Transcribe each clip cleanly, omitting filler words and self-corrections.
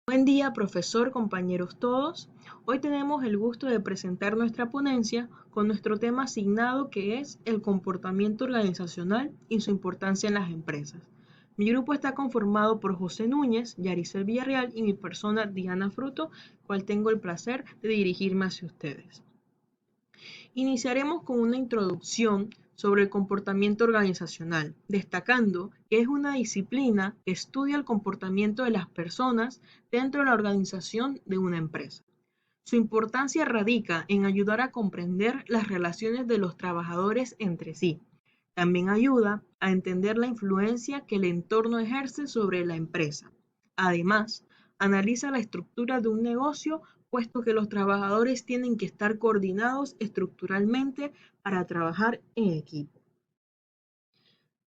Buen día, profesor, compañeros todos. Hoy tenemos el gusto de presentar nuestra ponencia con nuestro tema asignado que es el comportamiento organizacional y su importancia en las empresas. Mi grupo está conformado por José Núñez, Yaricel Villarreal y mi persona Diana Fruto, cual tengo el placer de dirigirme hacia ustedes. Iniciaremos con una introducción sobre el comportamiento organizacional, destacando que es una disciplina que estudia el comportamiento de las personas dentro de la organización de una empresa. Su importancia radica en ayudar a comprender las relaciones de los trabajadores entre sí. También ayuda a entender la influencia que el entorno ejerce sobre la empresa. Además, analiza la estructura de un negocio, puesto que los trabajadores tienen que estar coordinados estructuralmente para trabajar en equipo.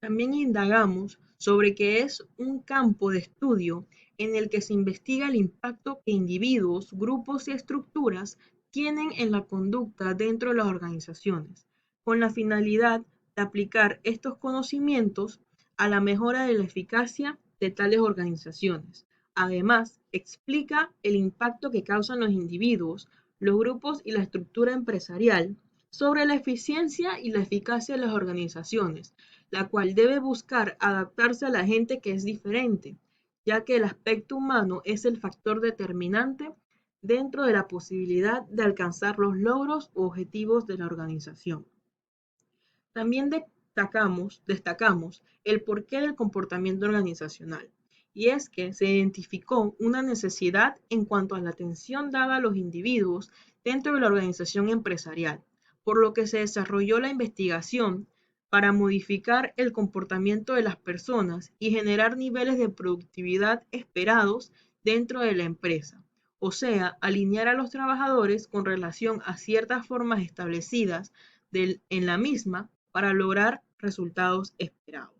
También indagamos sobre qué es un campo de estudio en el que se investiga el impacto que individuos, grupos y estructuras tienen en la conducta dentro de las organizaciones, con la finalidad de aplicar estos conocimientos a la mejora de la eficacia de tales organizaciones. Además, explica el impacto que causan los individuos, los grupos y la estructura empresarial sobre la eficiencia y la eficacia de las organizaciones, la cual debe buscar adaptarse a la gente que es diferente, ya que el aspecto humano es el factor determinante dentro de la posibilidad de alcanzar los logros u objetivos de la organización. También destacamos el porqué del comportamiento organizacional, y es que se identificó una necesidad en cuanto a la atención dada a los individuos dentro de la organización empresarial, por lo que se desarrolló la investigación para modificar el comportamiento de las personas y generar niveles de productividad esperados dentro de la empresa, o sea, alinear a los trabajadores con relación a ciertas formas establecidas en la misma para lograr resultados esperados.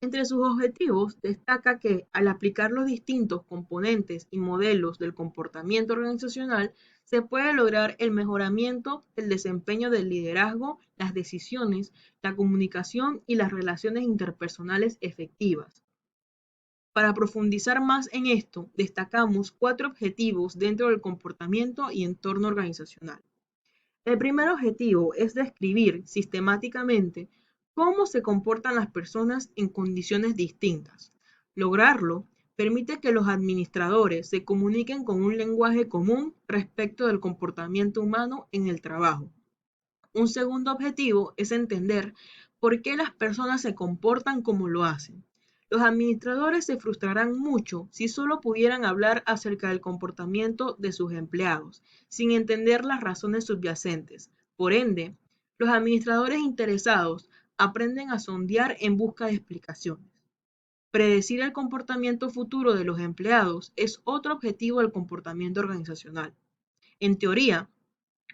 Entre sus objetivos destaca que al aplicar los distintos componentes y modelos del comportamiento organizacional, se puede lograr el mejoramiento del desempeño del liderazgo, las decisiones, la comunicación y las relaciones interpersonales efectivas. Para profundizar más en esto, destacamos 4 objetivos dentro del comportamiento y entorno organizacional. El primer objetivo es describir sistemáticamente cómo se comportan las personas en condiciones distintas. Lograrlo permite que los administradores se comuniquen con un lenguaje común respecto del comportamiento humano en el trabajo. Un segundo objetivo es entender por qué las personas se comportan como lo hacen. Los administradores se frustrarán mucho si solo pudieran hablar acerca del comportamiento de sus empleados, sin entender las razones subyacentes. Por ende, los administradores interesados aprenden a sondear en busca de explicaciones. Predecir el comportamiento futuro de los empleados es otro objetivo del comportamiento organizacional. En teoría,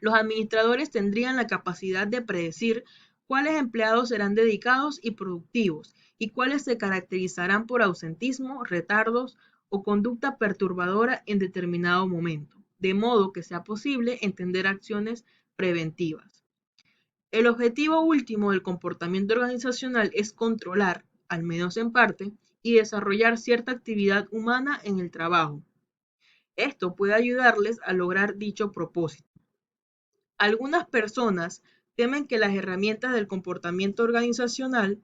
los administradores tendrían la capacidad de predecir cuáles empleados serán dedicados y productivos y cuáles se caracterizarán por ausentismo, retardos o conducta perturbadora en determinado momento, de modo que sea posible entender acciones preventivas. El objetivo último del comportamiento organizacional es controlar, al menos en parte, y desarrollar cierta actividad humana en el trabajo. Esto puede ayudarles a lograr dicho propósito. Algunas personas temen que las herramientas del comportamiento organizacional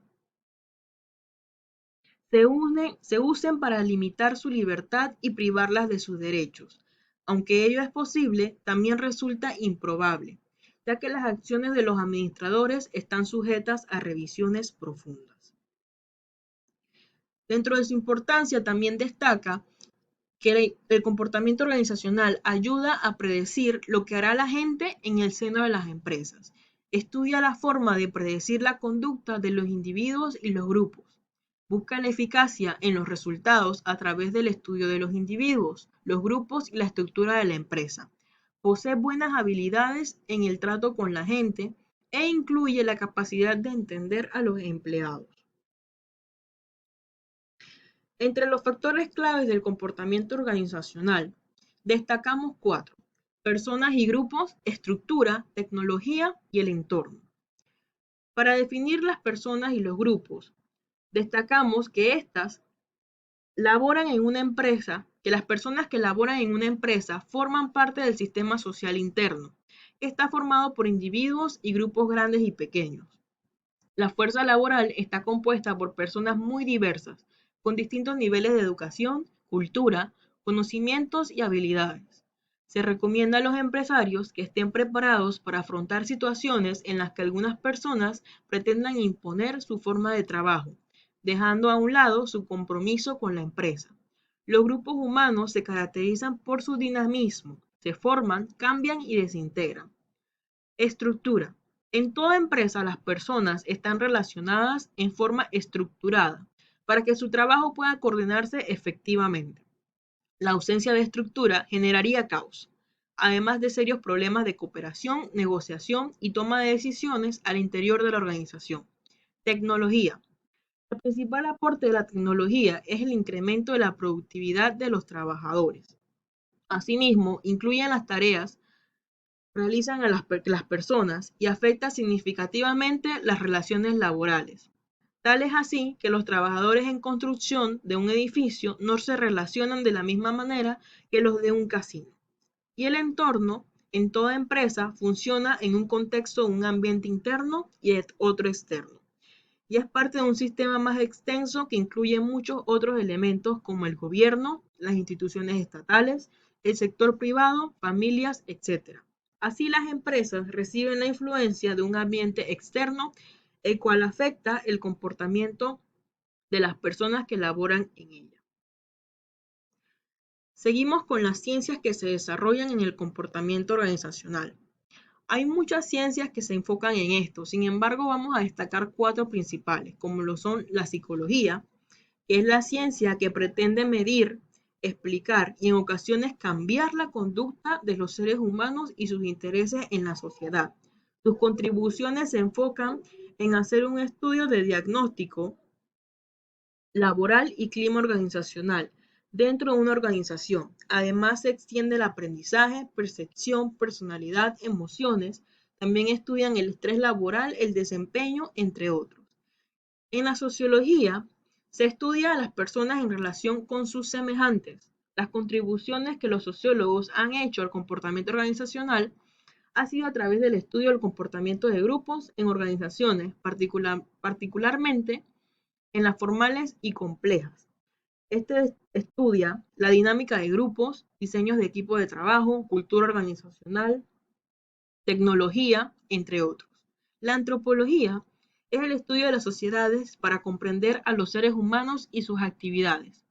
se usen para limitar su libertad y privarlas de sus derechos. Aunque ello es posible, también resulta improbable, ya que las acciones de los administradores están sujetas a revisiones profundas. Dentro de su importancia también destaca que el comportamiento organizacional ayuda a predecir lo que hará la gente en el seno de las empresas. Estudia la forma de predecir la conducta de los individuos y los grupos. Busca la eficacia en los resultados a través del estudio de los individuos, los grupos y la estructura de la empresa. Posee buenas habilidades en el trato con la gente e incluye la capacidad de entender a los empleados. Entre los factores claves del comportamiento organizacional, destacamos 4: personas y grupos, estructura, tecnología y el entorno. Para definir las personas y los grupos, destacamos que estas laboran en una empresa, que las personas que laboran en una empresa forman parte del sistema social interno, que está formado por individuos y grupos grandes y pequeños. La fuerza laboral está compuesta por personas muy diversas, con distintos niveles de educación, cultura, conocimientos y habilidades. Se recomienda a los empresarios que estén preparados para afrontar situaciones en las que algunas personas pretendan imponer su forma de trabajo, dejando a un lado su compromiso con la empresa. Los grupos humanos se caracterizan por su dinamismo, se forman, cambian y desintegran. Estructura. En toda empresa las personas están relacionadas en forma estructurada para que su trabajo pueda coordinarse efectivamente. La ausencia de estructura generaría caos, además de serios problemas de cooperación, negociación y toma de decisiones al interior de la organización. Tecnología. El principal aporte de la tecnología es el incremento de la productividad de los trabajadores. Asimismo, incluyen las tareas realizan a las personas y afecta significativamente las relaciones laborales. Tal es así que los trabajadores en construcción de un edificio no se relacionan de la misma manera que los de un casino. Y el entorno en toda empresa funciona en un contexto de un ambiente interno y otro externo. Y es parte de un sistema más extenso que incluye muchos otros elementos como el gobierno, las instituciones estatales, el sector privado, familias, etc. Así las empresas reciben la influencia de un ambiente externo, el cual afecta el comportamiento de las personas que laboran en ella. Seguimos con las ciencias que se desarrollan en el comportamiento organizacional. Hay muchas ciencias que se enfocan en esto, sin embargo vamos a destacar 4 principales, como lo son la psicología, que es la ciencia que pretende medir, explicar y en ocasiones cambiar la conducta de los seres humanos y sus intereses en la sociedad. Sus contribuciones se enfocan en hacer un estudio de diagnóstico laboral y clima organizacional dentro de una organización. Además, se extiende el aprendizaje, percepción, personalidad, emociones. También estudian el estrés laboral, el desempeño, entre otros. En la sociología, se estudia a las personas en relación con sus semejantes. Las contribuciones que los sociólogos han hecho al comportamiento organizacional ha sido a través del estudio del comportamiento de grupos en organizaciones, particularmente en las formales y complejas. Este estudia la dinámica de grupos, diseños de equipo de trabajo, cultura organizacional, tecnología, entre otros. La antropología es el estudio de las sociedades para comprender a los seres humanos y sus actividades.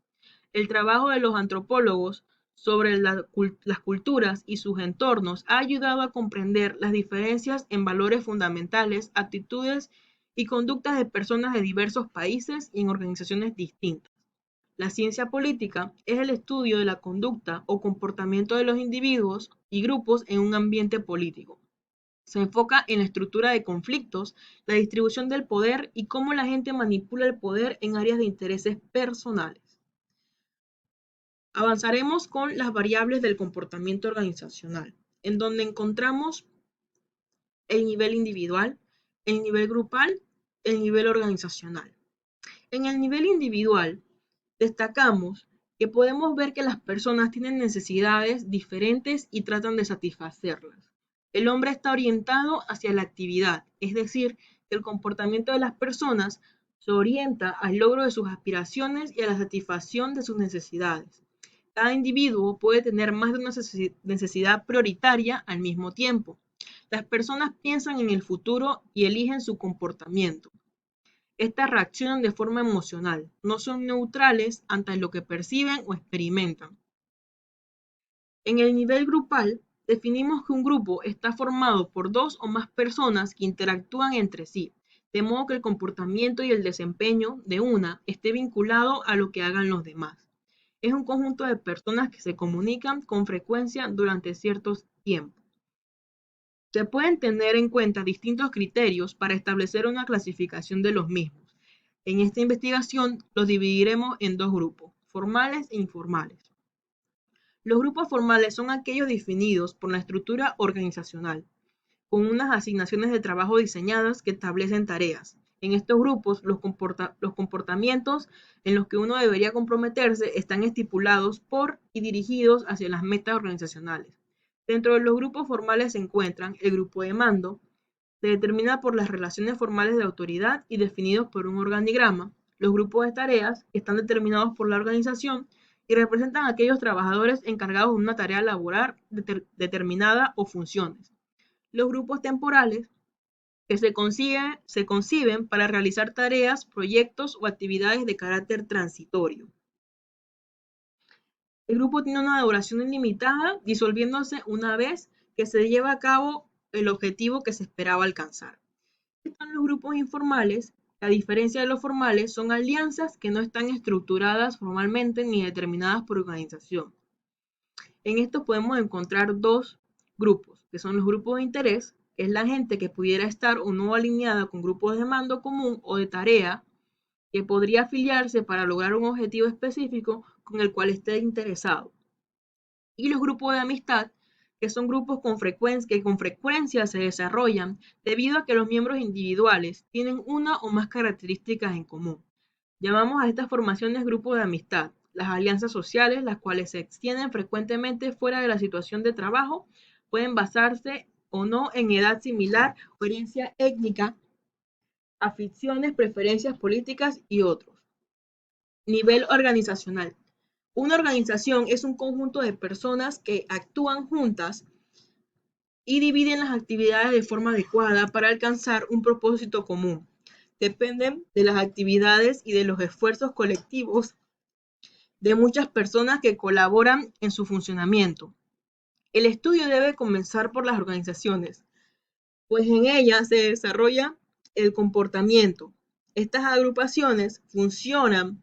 El trabajo de los antropólogos sobre las culturas y sus entornos ha ayudado a comprender las diferencias en valores fundamentales, actitudes y conductas de personas de diversos países y en organizaciones distintas. La ciencia política es el estudio de la conducta o comportamiento de los individuos y grupos en un ambiente político. Se enfoca en la estructura de conflictos, la distribución del poder y cómo la gente manipula el poder en áreas de intereses personales. Avanzaremos con las variables del comportamiento organizacional, en donde encontramos el nivel individual, el nivel grupal, el nivel organizacional. En el nivel individual, destacamos que podemos ver que las personas tienen necesidades diferentes y tratan de satisfacerlas. El hombre está orientado hacia la actividad, es decir, que el comportamiento de las personas se orienta al logro de sus aspiraciones y a la satisfacción de sus necesidades. Cada individuo puede tener más de una necesidad prioritaria al mismo tiempo. Las personas piensan en el futuro y eligen su comportamiento. Estas reaccionan de forma emocional, no son neutrales ante lo que perciben o experimentan. En el nivel grupal, definimos que un grupo está formado por 2 o más personas que interactúan entre sí, de modo que el comportamiento y el desempeño de una esté vinculado a lo que hagan los demás. Es un conjunto de personas que se comunican con frecuencia durante ciertos tiempos. Se pueden tener en cuenta distintos criterios para establecer una clasificación de los mismos. En esta investigación los dividiremos en 2 grupos, formales e informales. Los grupos formales son aquellos definidos por la estructura organizacional, con unas asignaciones de trabajo diseñadas que establecen tareas. En estos grupos, los comportamientos en los que uno debería comprometerse están estipulados por y dirigidos hacia las metas organizacionales. Dentro de los grupos formales se encuentran el grupo de mando, se determina por las relaciones formales de autoridad y definidos por un organigrama. Los grupos de tareas, que están determinados por la organización y representan a aquellos trabajadores encargados de una tarea laboral determinada o funciones. Los grupos temporales, que se conciben para realizar tareas, proyectos o actividades de carácter transitorio. El grupo tiene una duración ilimitada, disolviéndose una vez que se lleva a cabo el objetivo que se esperaba alcanzar. Están los grupos informales, que a diferencia de los formales, son alianzas que no están estructuradas formalmente ni determinadas por organización. En estos podemos encontrar dos grupos, que son los grupos de interés, que es la gente que pudiera estar o no alineada con grupos de mando común o de tarea, que podría afiliarse para lograr un objetivo específico con el cual esté interesado. Y los grupos de amistad, que son grupos que con frecuencia se desarrollan debido a que los miembros individuales tienen una o más características en común. Llamamos a estas formaciones grupos de amistad. Las alianzas sociales, las cuales se extienden frecuentemente fuera de la situación de trabajo, pueden basarse o no en edad similar o herencia étnica, aficiones, preferencias políticas y otros. Nivel organizacional. Una organización es un conjunto de personas que actúan juntas y dividen las actividades de forma adecuada para alcanzar un propósito común. Dependen de las actividades y de los esfuerzos colectivos de muchas personas que colaboran en su funcionamiento. El estudio debe comenzar por las organizaciones, pues en ellas se desarrolla el comportamiento. Estas agrupaciones funcionan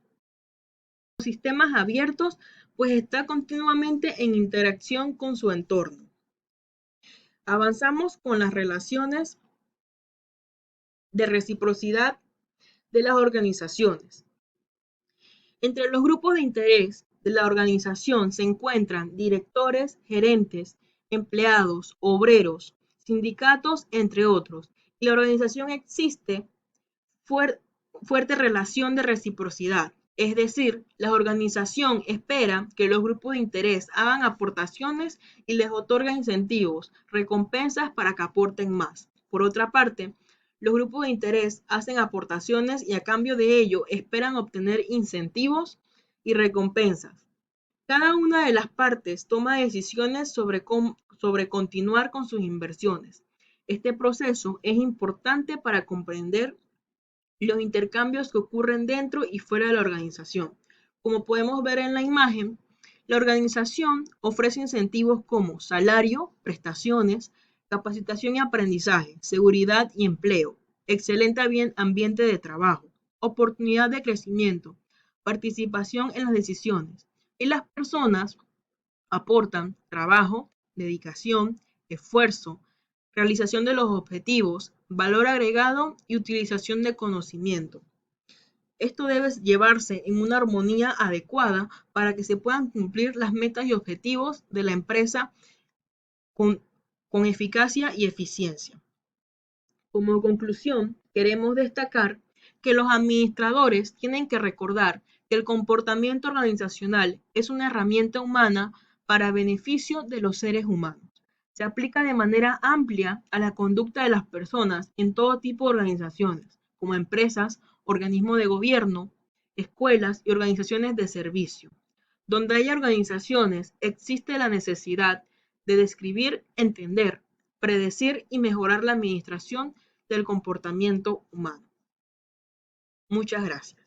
como sistemas abiertos, pues está continuamente en interacción con su entorno. Avanzamos con las relaciones de reciprocidad de las organizaciones. Entre los grupos de interés de la organización se encuentran directores, gerentes, empleados, obreros, sindicatos, entre otros. Y la organización existe fuerte relación de reciprocidad. Es decir, la organización espera que los grupos de interés hagan aportaciones y les otorga incentivos, recompensas para que aporten más. Por otra parte, los grupos de interés hacen aportaciones y a cambio de ello esperan obtener incentivos y recompensas. Cada una de las partes toma decisiones sobre continuar con sus inversiones. Este proceso es importante para comprender los intercambios que ocurren dentro y fuera de la organización. Como podemos ver en la imagen, la organización ofrece incentivos como salario, prestaciones, capacitación y aprendizaje, seguridad y empleo, excelente ambiente de trabajo, oportunidad de crecimiento, participación en las decisiones. Y las personas aportan trabajo, dedicación, esfuerzo, realización de los objetivos, valor agregado y utilización de conocimiento. Esto debe llevarse en una armonía adecuada para que se puedan cumplir las metas y objetivos de la empresa con eficacia y eficiencia. Como conclusión, queremos destacar que los administradores tienen que recordar que el comportamiento organizacional es una herramienta humana para beneficio de los seres humanos. Se aplica de manera amplia a la conducta de las personas en todo tipo de organizaciones, como empresas, organismos de gobierno, escuelas y organizaciones de servicio. Donde haya organizaciones, existe la necesidad de describir, entender, predecir y mejorar la administración del comportamiento humano. Muchas gracias.